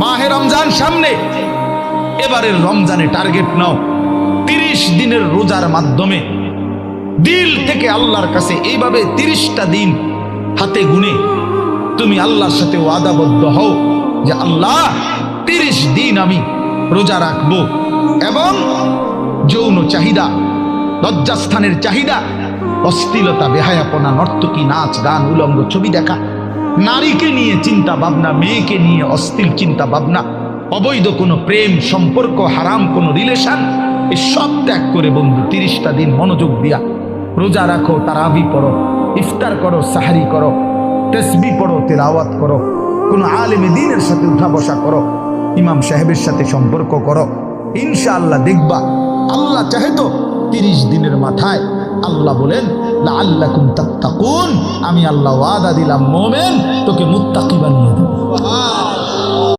মাহে রমজান সামনে, এবারের রমজানে টার্গেট নাও 30 দিনের রোজার মাধ্যমে দিল থেকে আল্লাহর কাছে এইভাবে 30টা দিন হাতে গুনে তুমি আল্লাহর সাথে ওয়াদাবদ্ধ হও যে আল্লাহ 30 দিন আমি রোজা রাখবো, এবং যৌন চাহিদা, লজ্জাস্থানের চাহিদা, অশ্লীলতা, বেহায়াপনা, নর্তকী, নাচ গান, উলঙ্গ ছবি দেখা, নারীকে নিয়ে চিন্তা ভাবনা, মেয়েকে নিয়ে অশ্লীল চিন্তা ভাবনা, অবৈধ কোনো প্রেম সম্পর্ক, হারাম কোনো রিলেশন, এই সব ত্যাগ করে বন্ধু 30টা দিন মনোযোগ দিয়া রোজা রাখো, তারাবি পড়ো, ইফতার করো, সাহারি করো, তাসবিহ পড়ো, তেলাওয়াত করো, কোনো আলেমে দ্বীনের সাথে উঠা বসা করো, ইমাম সাহেবের সাথে সম্পর্ক করো। ইনশাআল্লাহ দেখবা আল্লাহ চাহে তো 30 দিনের মাথায় আল্লাহ বলেন লাআল্লাকুম তাত্তাকুন, আমি আল্লাহ ওয়াদা দিলাম মোমেন তোকে মুত্তাকি বানিয়ে দেব।